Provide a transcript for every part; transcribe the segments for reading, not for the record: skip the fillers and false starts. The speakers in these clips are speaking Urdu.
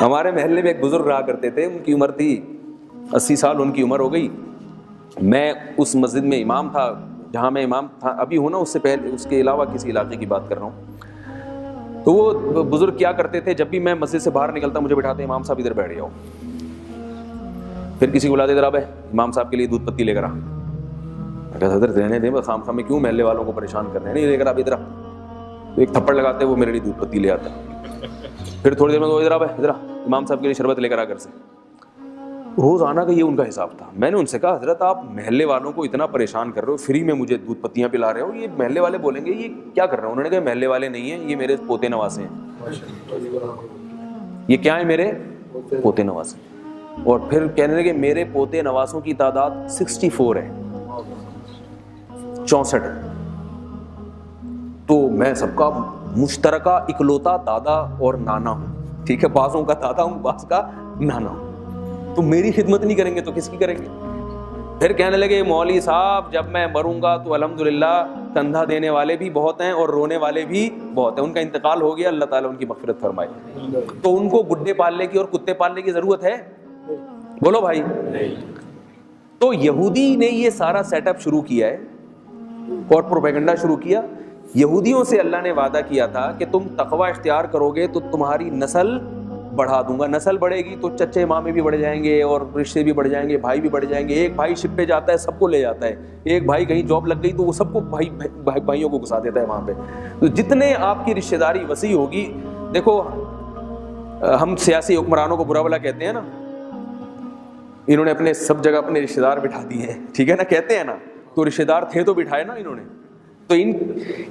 ہمارے محلے میں ایک بزرگ رہا کرتے تھے, ان کی عمر تھی 80 سال, ان کی عمر ہو گئی. میں اس مسجد میں امام تھا جہاں میں امام تھا ابھی ہوں نا, اس سے پہلے اس کے علاوہ کسی علاقے کی بات کر رہا ہوں. تو وہ بزرگ کیا کرتے تھے, جب بھی میں مسجد سے باہر نکلتا مجھے بٹھاتے, امام صاحب ادھر بیٹھ جاؤ. پھر کسی کو بلاتے, ادھر آ امام صاحب کے لیے دودھ پتی لے کر آ. حضرت رہنے دیں, خام خام میں کیوں محلے والوں کو پریشان کر رہے ہیں, نہیں لے کر آپ ادھر آ. ایک تھپڑ لگاتے وہ میرے لیے دودھ پتی لے آتا. پھر تھوڑی دیر میں ادھر آ ادھر آ, امام صاحب کے لیے شربت لے کر آ گھر سے. روز آنا کا یہ ان کا حساب تھا. میں نے ان سے کہا, حضرت آپ محلے والوں کو اتنا پریشان کر رہے ہو, فری میں مجھے دودھ پتیاں پلا رہے ہو, یہ محلے والے بولیں گے یہ کیا کر رہے ہیں. انہوں نے کہا محلے والے نہیں ہیں, یہ میرے پوتے نواسے ہیں. یہ کیا ہے, میرے پوتے نواسے. اور پھر کہنے لگے میرے پوتے نواسوں کی تعداد 64 ہے, 64. تو میں سب کا مشترکہ اکلوتا دادا اور نانا ہوں, ٹھیک ہے, بعضوں کا دادا ہوں بعض کا نانا ہوں. تو میری خدمت نہیں کریں گے تو کس کی کریں گے. پھر کہنے لگے مولوی صاحب جب میں مروں گا تو الحمدللہ کندھا دینے والے بھی بہت ہیں اور رونے والے بھی بہت ہیں. ان کا انتقال ہو گیا, اللہ تعالیٰ ان کی مغفرت فرمائے. تو ان کو گڈے پالنے کی اور کتے پالنے کی ضرورت ہے, بولو بھائی. تو یہودی نے یہ سارا سیٹ اپ شروع کیا ہے اور پروپیگنڈا شروع کیا. یہودیوں سے اللہ نے وعدہ کیا تھا کہ تم تقوی اختیار کرو گے تو تمہاری نسل بڑھا دوں گا. نسل بڑھے گی تو چچے مامے بھی بڑھ جائیں گے اور رشتے بھی بڑھ جائیں گے, بھائی بھی بڑھ جائیں گے. ایک بھائی شپ پہ جاتا ہے سب کو لے جاتا ہے, ایک بھائی کہیں جاب لگ گئی تو وہ سب کو بھائیوں کو گھسا دیتا ہے وہاں پہ. تو جتنے آپ کی رشتے داری وسیع ہوگی, دیکھو ہم سیاسی حکمرانوں کو برا بھلا کہتے ہیں نا, انہوں نے اپنے سب جگہ اپنے رشتے دار بٹھا دیے ہیں, ٹھیک ہے نا, کہتے ہیں نا. تو رشتے دار تھے تو بٹھائے نا انہوں نے. تو ان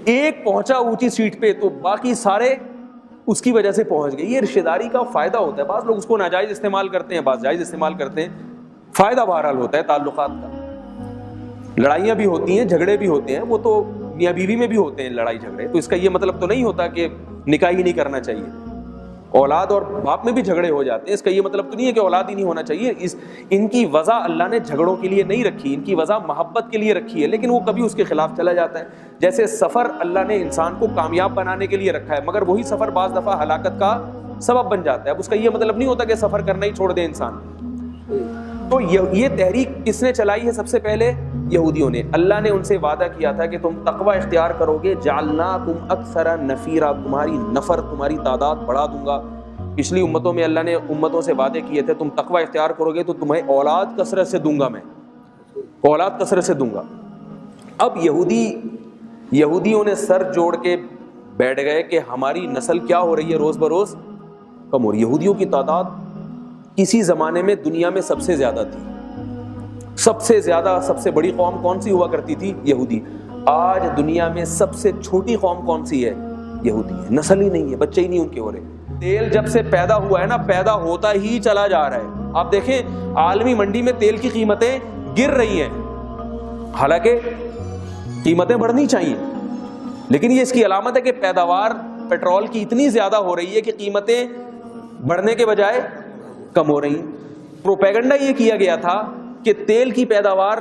ایک پہنچا اونچی سیٹ پہ تو باقی سارے اس کی وجہ سے پہنچ گئے. یہ رشتے داری کا فائدہ ہوتا ہے. بعض لوگ اس کو ناجائز استعمال کرتے ہیں, بعض جائز استعمال کرتے ہیں. فائدہ بہرحال ہوتا ہے تعلقات کا. لڑائیاں بھی ہوتی ہیں, جھگڑے بھی ہوتے ہیں, وہ تو میاں بیوی میں بھی ہوتے ہیں لڑائی جھگڑے. تو اس کا یہ مطلب تو نہیں ہوتا کہ نکاح ہی نہیں کرنا چاہیے. اولاد اور باپ میں بھی جھگڑے ہو جاتے ہیں, اس کا یہ مطلب تو نہیں ہے کہ اولاد ہی نہیں ہونا چاہیے. ان کی وجہ اللہ نے جھگڑوں کے لیے نہیں رکھی, ان کی وجہ محبت کے لیے رکھی ہے, لیکن وہ کبھی اس کے خلاف چلا جاتا ہے. جیسے سفر اللہ نے انسان کو کامیاب بنانے کے لیے رکھا ہے, مگر وہی سفر بعض دفعہ ہلاکت کا سبب بن جاتا ہے. اب اس کا یہ مطلب نہیں ہوتا کہ سفر کرنا ہی چھوڑ دے انسان. تو یہ تحریک کس نے چلائی ہے؟ سب سے پہلے یہودیوں نے. اللہ نے ان سے وعدہ کیا تھا کہ تم تقوی اختیار کرو گے, جعلناکم اکثر نفیرا, تمہاری نفر تمہاری تعداد بڑھا دوں گا. پچھلی امتوں میں اللہ نے امتوں سے وعدے کیے تھے تم تقوی اختیار کرو گے تو تمہیں اولاد کثرت سے دوں گا, میں اولاد کثرت سے دوں گا. اب یہودیوں نے سر جوڑ کے بیٹھ گئے کہ ہماری نسل کیا ہو رہی ہے, روز بروز کم ہو رہی ہے. یہودیوں کی تعداد کسی زمانے میں دنیا میں سب سے زیادہ تھی. سب سے زیادہ سب سے بڑی قوم کون سی ہوا کرتی تھی؟ یہودی. آج دنیا میں سب سے چھوٹی قوم کون سی ہے؟ یہودی ہے. نسل ہی نہیں ہے, بچے ہی نہیں ان کے ہو رہے. تیل جب سے پیدا ہوا ہے نا, پیدا ہوتا ہی چلا جا رہا ہے. آپ دیکھیں عالمی منڈی میں تیل کی قیمتیں گر رہی ہیں, حالانکہ قیمتیں بڑھنی چاہیے, لیکن یہ اس کی علامت ہے کہ پیداوار پیٹرول کی اتنی زیادہ ہو رہی ہے کہ قیمتیں بڑھنے کے بجائے کم ہو رہی ہیں. پروپیگنڈا یہ کیا گیا تھا کہ تیل کی پیداوار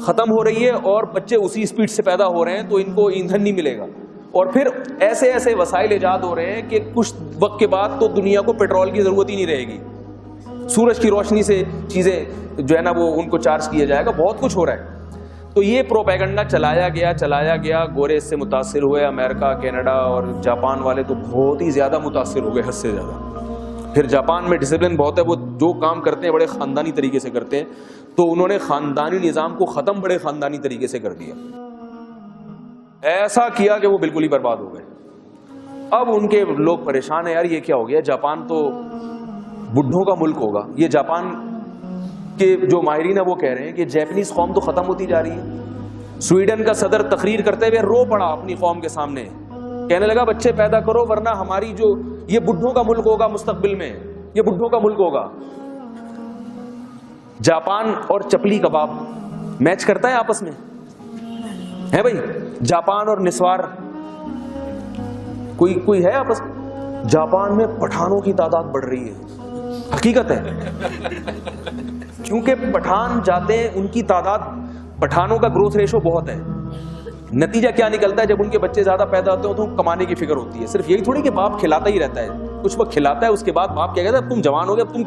ختم ہو رہی ہے اور بچے اسی سپیڈ سے پیدا ہو رہے ہیں تو ان کو ایندھن نہیں ملے گا. اور پھر ایسے ایسے وسائل ایجاد ہو رہے ہیں کہ کچھ وقت کے بعد تو دنیا کو پیٹرول کی ضرورت ہی نہیں رہے گی. سورج کی روشنی سے چیزیں جو ہے نا وہ ان کو چارج کیا جائے گا. بہت کچھ ہو رہا ہے. تو یہ پروپیگنڈا چلایا گیا. گورے اس سے متاثر ہوئے, امریکہ, کینیڈا اور جاپان والے تو بہت ہی زیادہ متاثر ہو گئے, حد سے زیادہ. پھر جاپان میں ڈسپلن بہت ہے, وہ جو کام کرتے ہیں بڑے خاندانی طریقے سے کرتے ہیں, تو انہوں نے خاندانی نظام کو ختم بڑے خاندانی طریقے سے کر دیا. ایسا کیا کہ وہ بالکل ہی برباد ہو گئے. اب ان کے لوگ پریشان ہیں, یار یہ کیا ہو گیا, جاپان تو بڈھوں کا ملک ہوگا. یہ جاپان کے جو ماہرین ہیں وہ کہہ رہے ہیں کہ جیپنیز قوم تو ختم ہوتی جا رہی ہے. سویڈن کا صدر تقریر کرتے ہوئے رو پڑا اپنی قوم کے سامنے, کہنے لگا بچے پیدا کرو ورنہ ہماری جو یہ بڈھوں کا ملک ہوگا مستقبل میں, یہ بڈھوں کا ملک ہوگا. جاپان اور چپلی کباب میچ کرتا ہے آپس میں, ہے بھائی؟ جاپان اور نسوار کوئی ہے آپس میں؟ جاپان میں پٹھانوں کی تعداد بڑھ رہی ہے, حقیقت ہے. کیونکہ پٹھان جاتے ہیں, ان کی تعداد, پٹھانوں کا گروتھ ریشو بہت ہے. نتیجہ کیا نکلتا ہے؟ جب ان کے بچے زیادہ پیدا ہوتے ہیں تو کمانے کی فکر ہوتی ہے. صرف یہی تھوڑی کہ باپ کھلاتا ہی رہتا ہے, کچھ وقت کھلاتا ہے, اس کے بعد باپ کیا کہتا ہے تم جوان ہو گئے اب تم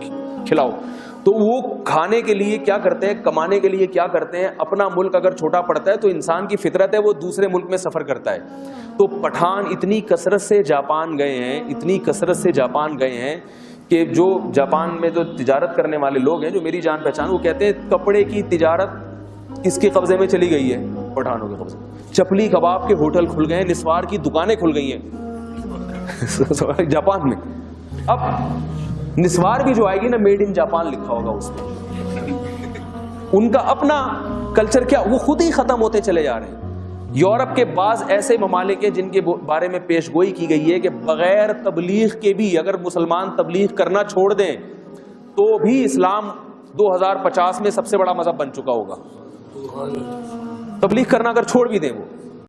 کھلاؤ. تو وہ کھانے کے لیے کیا کرتے ہیں, کمانے کے لیے کیا کرتے ہیں, اپنا ملک اگر چھوٹا پڑتا ہے تو انسان کی فطرت ہے وہ دوسرے ملک میں سفر کرتا ہے. تو پٹھان اتنی کثرت سے جاپان گئے ہیں, اتنی کثرت سے جاپان گئے ہیں کہ جو جاپان میں جو تجارت کرنے والے لوگ ہیں جو میری جان پہچان, وہ کہتے ہیں کپڑے کی تجارت کس کے قبضے میں چلی گئی ہے, پٹھانوں کے قبضے میں. چپلی کباب کے ہوٹل کھل گئے ہیں, نسوار کی دکانیں کھل گئی ہیں جاپان میں. اب نسوار بھی جو آئے گی نا, میڈ ان جاپان لکھا ہوگا اس میں. ان کا اپنا کلچر کیا, وہ خود ہی ختم ہوتے چلے جا رہے ہیں. یورپ کے بعض ایسے ممالک ہیں جن کے بارے میں پیش گوئی کی گئی ہے کہ بغیر تبلیغ کے بھی اگر مسلمان تبلیغ کرنا چھوڑ دیں تو بھی اسلام 2050 میں سب سے بڑا مذہب بن چکا ہوگا. تبلیغ کرنا اگر چھوڑ بھی دیں وہ